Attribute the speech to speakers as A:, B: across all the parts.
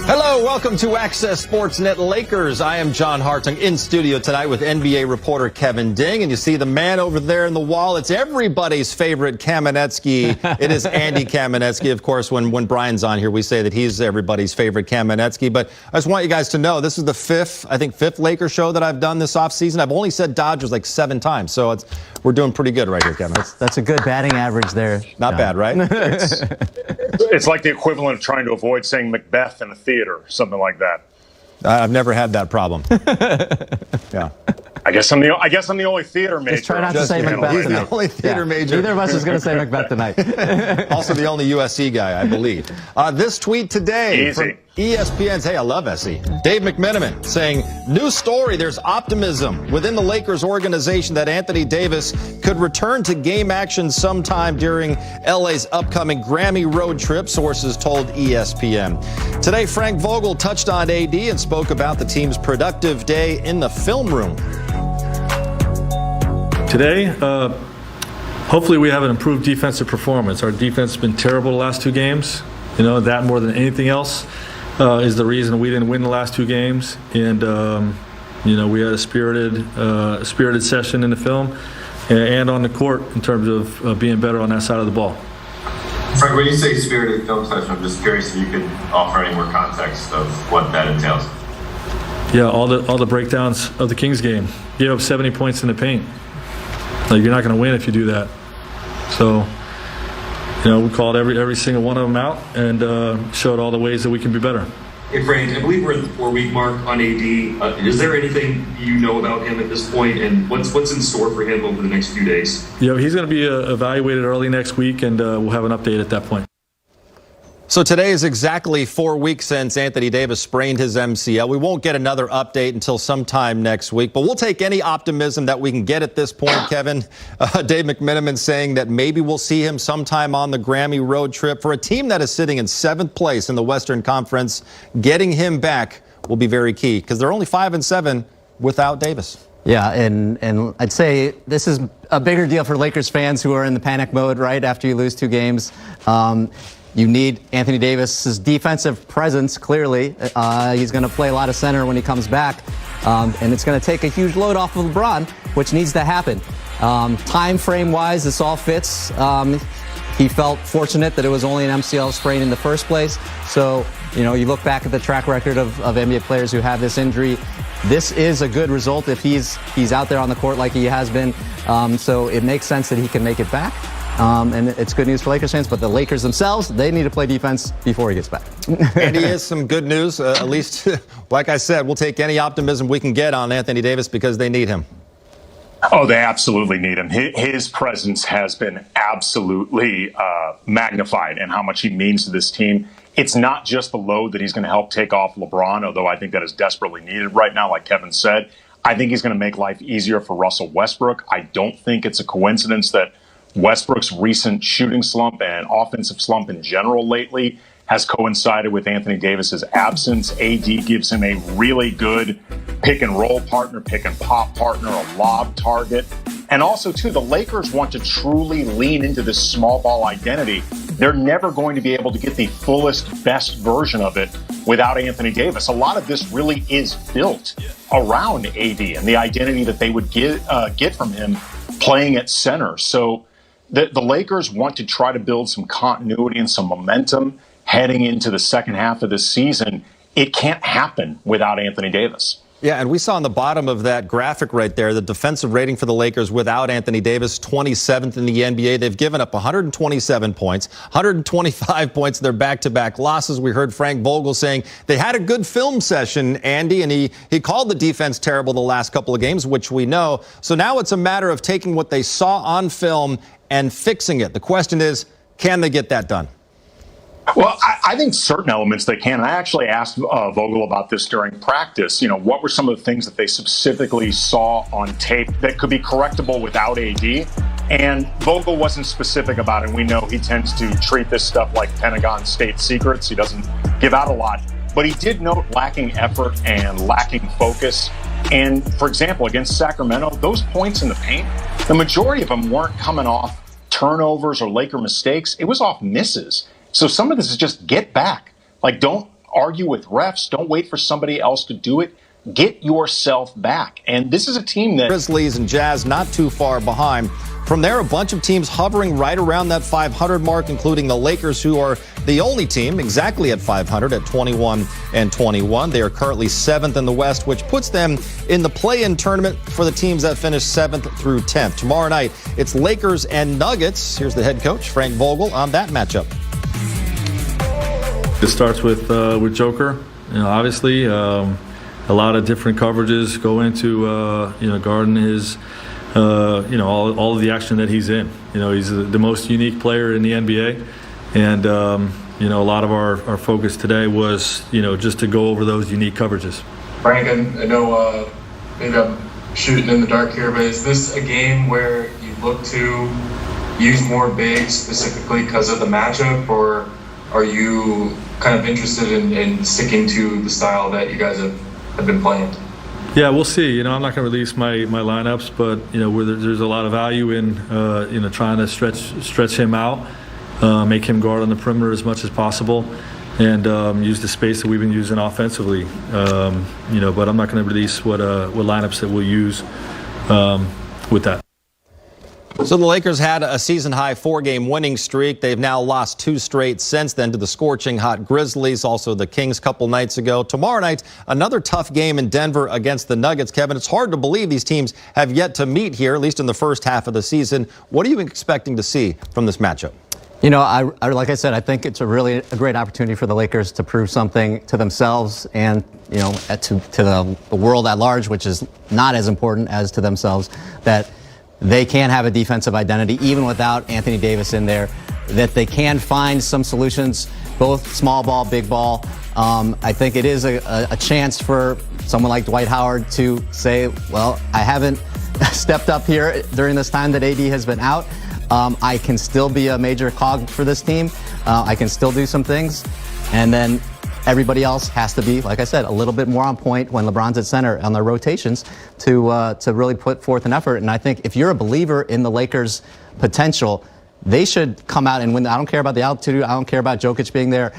A: Hello, welcome to Access Sportsnet Lakers. I am John Hartung in studio tonight with NBA reporter Kevin Ding. And you see the man over there in the wall. It's everybody's favorite Kamenetsky. It is Andy Kamenetsky. Of course, when Brian's on here, we say that he's everybody's favorite Kamenetsky. But I just want you guys to know this is the fifth Lakers show that I've done this offseason. I've only said Dodgers like 7 times. So we're doing pretty good right here, Kevin.
B: That's a good batting average there.
A: Not bad, right?
C: It's like the equivalent of trying to avoid saying Macbeth in a theater, something like that.
A: I've never had that problem. Yeah.
C: I guess I'm the only theater major.
B: Just try not to say Macbeth
A: He's
B: tonight.
A: the only theater major.
B: Neither of us is going to say Macbeth tonight.
A: Also the only USC guy, I believe. This tweet today from ESPN's, hey, I love SE, Dave McMenamin saying, new story, there's optimism within the Lakers organization that Anthony Davis could return to game action sometime during LA's upcoming Grammy road trip, sources told ESPN. Today, Frank Vogel touched on AD and spoke about the team's productive day in the film room.
D: Today, hopefully we have an improved defensive performance. Our defense has been terrible the last 2 games. You know, that more than anything else is the reason we didn't win the last 2 games. And, you know, we had a spirited session in the film and on the court in terms of being better on that side of the ball.
E: Frank, when you say spirited film session, I'm just curious if you could offer any more context of what that entails.
D: Yeah, all the breakdowns of the Kings game. Gave up 70 points in the paint. Like, you're not going to win if you do that. So, you know, we called every single one of them out and showed all the ways that we can be better.
F: Hey, Frank, I believe we're at the 4-week mark on AD. Is there anything you know about him at this point, and what's in store for him over the next few days?
D: Yeah, he's going to be evaluated early next week, and we'll have an update at that point.
A: So today is exactly 4 weeks since Anthony Davis sprained his MCL. We won't get another update until sometime next week, but we'll take any optimism that we can get at this point, Kevin. Dave McMenamin saying that maybe we'll see him sometime on the Grammy road trip. For a team that is sitting in 7th place in the Western Conference, getting him back will be very key because they're only 5-7 without Davis.
B: Yeah, and I'd say this is a bigger deal for Lakers fans who are in the panic mode right after you lose 2 games. You need Anthony Davis's defensive presence, clearly. He's going to play a lot of center when he comes back. And it's going to take a huge load off of LeBron, which needs to happen. Time frame-wise, this all fits. He felt fortunate that it was only an MCL sprain in the first place. So, you know, you look back at the track record of NBA players who have this injury. This is a good result if he's out there on the court like he has been. So it makes sense that he can make it back. And it's good news for Lakers fans, but the Lakers themselves, they need to play defense before he gets back.
A: And he is some good news, at least, like I said, we'll take any optimism we can get on Anthony Davis because they need him.
C: Oh, they absolutely need him. His presence has been absolutely magnified and how much he means to this team. It's not just the load that he's going to help take off LeBron, although I think that is desperately needed right now, like Kevin said. I think he's going to make life easier for Russell Westbrook. I don't think it's a coincidence that Westbrook's recent shooting slump and offensive slump in general lately has coincided with Anthony Davis's absence. AD gives him a really good pick and roll partner, pick and pop partner, a lob target. And also, too, the Lakers want to truly lean into this small ball identity. They're never going to be able to get the fullest, best version of it without Anthony Davis. A lot of this really is built around AD and the identity that they would get from him playing at center. So the Lakers want to try to build some continuity and some momentum heading into the second half of the season. It can't happen without Anthony Davis.
A: Yeah, and we saw on the bottom of that graphic right there, the defensive rating for the Lakers without Anthony Davis, 27th in the NBA. They've given up 127 points, 125 points in their back-to-back losses. We heard Frank Vogel saying they had a good film session, Andy, and he called the defense terrible the last couple of games, which we know. So now it's a matter of taking what they saw on film and fixing it. The question is, can they get that done?
C: Well, I think certain elements they can. And I actually asked Vogel about this during practice. You know, what were some of the things that they specifically saw on tape that could be correctable without AD? And Vogel wasn't specific about it. We know he tends to treat this stuff like Pentagon state secrets. He doesn't give out a lot. But he did note lacking effort and lacking focus. And, for example, against Sacramento, those points in the paint, the majority of them weren't coming off turnovers or Laker mistakes. It was off misses. So some of this is just get back. Like, don't argue with refs. Don't wait for somebody else to do it. Get yourself back. And this is a team that
A: Grizzlies and Jazz not too far behind. From there, a bunch of teams hovering right around that 500 mark, including the Lakers, who are the only team exactly at 500 at 21-21. They are currently 7th in the West, which puts them in the play-in tournament for the teams that finish 7th through 10th. Tomorrow night, it's Lakers and Nuggets. Here's the head coach, Frank Vogel, on that matchup.
D: It starts with Joker. Obviously, a lot of different coverages go into guarding his. All of the action that he's in. He's the most unique player in the NBA. And, a lot of our focus today was, just to go over those unique coverages.
G: Frank, I know maybe I'm shooting in the dark here, but is this a game where you look to use more bigs specifically because of the matchup, or are you kind of interested in sticking to the style that you guys have been playing?
D: Yeah, we'll see. I'm not going to release my lineups, but where there's a lot of value in trying to stretch him out, make him guard on the perimeter as much as possible, and use the space that we've been using offensively. But I'm not going to release what lineups that we'll use with that.
A: So the Lakers had a season-high 4-game winning streak. They've now lost 2 straight since then to the scorching hot Grizzlies, also the Kings a couple nights ago. Tomorrow night, another tough game in Denver against the Nuggets. Kevin, it's hard to believe these teams have yet to meet here, at least in the first half of the season. What are you expecting to see from this matchup?
B: Like I said, I think it's a great opportunity for the Lakers to prove something to themselves and, to the world at large, which is not as important as to themselves, that they can have a defensive identity even without Anthony Davis in there, that they can find some solutions, both small ball, big ball. I think it is a chance for someone like Dwight Howard to say, well, I haven't stepped up here during this time that AD has been out. I can still be a major cog for this team. I can still do some things. And then everybody else has to be, like I said, a little bit more on point when LeBron's at center on their rotations to really put forth an effort. And I think if you're a believer in the Lakers' potential, they should come out and win. I don't care about the altitude. I don't care about Jokic being there.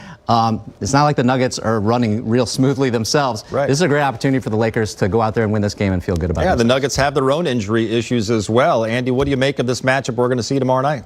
B: It's not like the Nuggets are running real smoothly themselves.
A: Right.
B: This is a great opportunity for the Lakers to go out there and win this game and feel good about it.
A: Yeah, the Nuggets have their own injury issues as well. Andy, what do you make of this matchup we're going to see tomorrow night?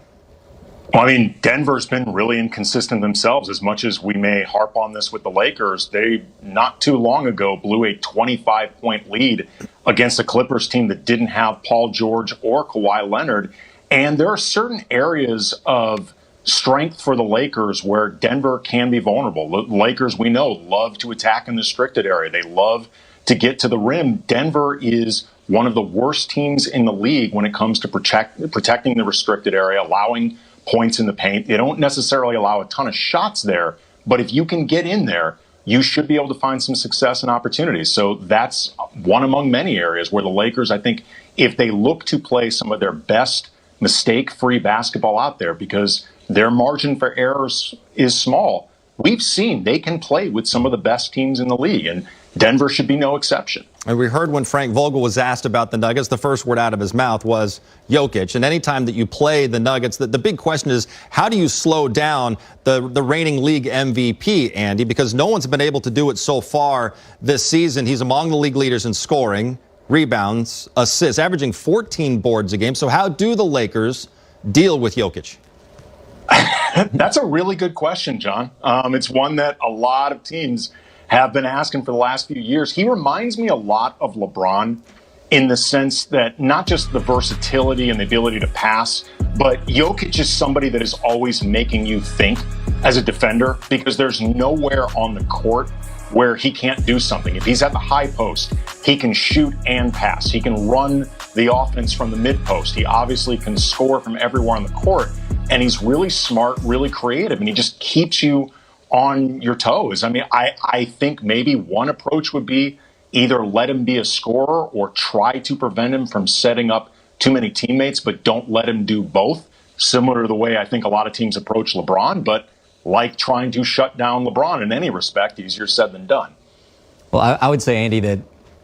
C: Well, Denver's been really inconsistent themselves. As much as we may harp on this with the Lakers, they not too long ago blew a 25-point lead against a Clippers team that didn't have Paul George or Kawhi Leonard. And there are certain areas of strength for the Lakers where Denver can be vulnerable. The Lakers, we know, love to attack in the restricted area. They love to get to the rim. Denver is one of the worst teams in the league when it comes to protecting the restricted area, allowing points in the paint. They don't necessarily allow a ton of shots there, but if you can get in there, you should be able to find some success and opportunities. So that's one among many areas where the Lakers, I think, if they look to play some of their best mistake-free basketball out there, because their margin for errors is small, we've seen they can play with some of the best teams in the league, and Denver should be no exception.
A: And we heard when Frank Vogel was asked about the Nuggets, the first word out of his mouth was Jokic. And anytime that you play the Nuggets, the big question is, how do you slow down the reigning league MVP, Andy? Because no one's been able to do it so far this season. He's among the league leaders in scoring, rebounds, assists, averaging 14 boards a game. So how do the Lakers deal with Jokic?
C: That's a really good question, John. It's one that a lot of teams have been asking for the last few years. He reminds me a lot of LeBron in the sense that not just the versatility and the ability to pass, but Jokic is somebody that is always making you think as a defender, because there's nowhere on the court where he can't do something. If he's at the high post, he can shoot and pass. He can run the offense from the mid post. He obviously can score from everywhere on the court, and he's really smart, really creative, and he just keeps you on your toes. I think maybe one approach would be either let him be a scorer or try to prevent him from setting up too many teammates, but don't let him do both, similar to the way I think a lot of teams approach LeBron, but like trying to shut down LeBron in any respect, easier said than done.
B: Well, I would say, Andy, that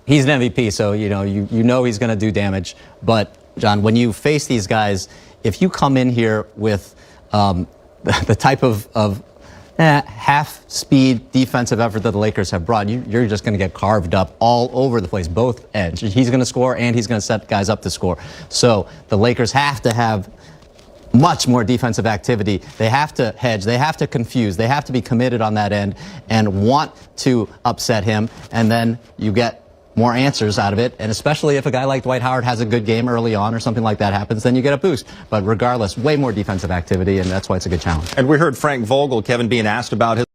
B: he's an MVP, so you know he's going to do damage. But, John, when you face these guys, if you come in here with the type of half-speed defensive effort that the Lakers have brought, you're just going to get carved up all over the place, both ends. He's going to score, and he's going to set guys up to score. So the Lakers have to have much more defensive activity. They have to hedge. They have to confuse. They have to be committed on that end and want to upset him, and then you get more answers out of it, and especially if a guy like Dwight Howard has a good game early on or something like that happens, then you get a boost. But regardless, way more defensive activity, and that's why it's a good challenge.
A: And we heard Frank Vogel, Kevin, being asked about his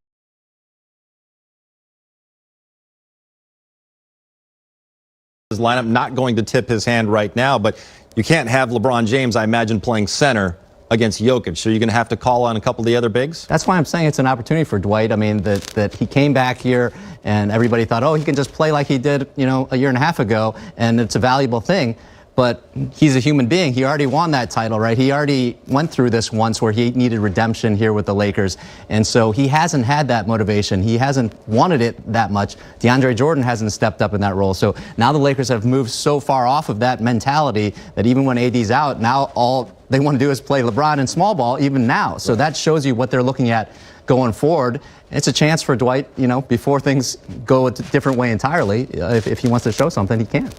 A: lineup, not going to tip his hand right now, but you can't have LeBron James, I imagine, playing center against Jokic. So you're going to have to call on a couple of the other bigs?
B: That's why I'm saying it's an opportunity for Dwight. I mean, that he came back here and everybody thought, oh, he can just play like he did, a year and a half ago, and it's a valuable thing. But he's a human being. He already won that title, right? He already went through this once where he needed redemption here with the Lakers. And so he hasn't had that motivation. He hasn't wanted it that much. DeAndre Jordan hasn't stepped up in that role. So now the Lakers have moved so far off of that mentality that even when AD's out, now all they want to do is play LeBron in small ball, even now. So that shows you what they're looking at going forward. It's a chance for Dwight, before things go a different way entirely. If he wants to show something, he can.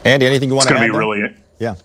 A: Andy, anything you want to add?
C: Yeah.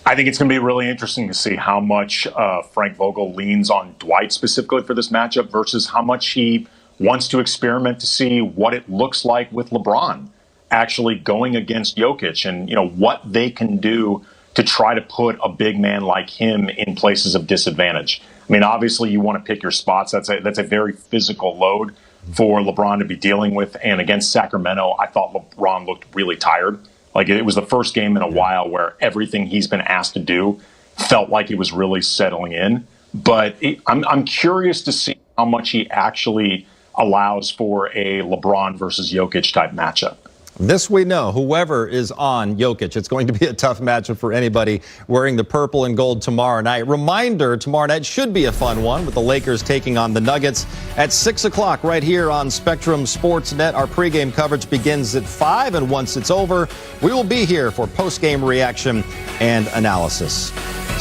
C: I think it's going to be really interesting to see how much Frank Vogel leans on Dwight specifically for this matchup versus how much he wants to experiment to see what it looks like with LeBron actually going against Jokic and, what they can do to try to put a big man like him in places of disadvantage. I mean, obviously you want to pick your spots. That's a very physical load for LeBron to be dealing with. And against Sacramento, I thought LeBron looked really tired. Like, it was the first game in a while where everything he's been asked to do felt like he was really settling in. But I'm curious to see how much he actually allows for a LeBron versus Jokic type matchup.
A: This we know, whoever is on Jokic, it's going to be a tough matchup for anybody wearing the purple and gold tomorrow night. Reminder, tomorrow night should be a fun one with the Lakers taking on the Nuggets at 6 o'clock right here on Spectrum Sportsnet. Our pregame coverage begins at 5, and once it's over, we will be here for postgame reaction and analysis.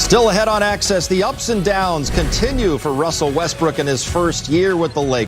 A: Still ahead on Access, the ups and downs continue for Russell Westbrook in his first year with the Lakers.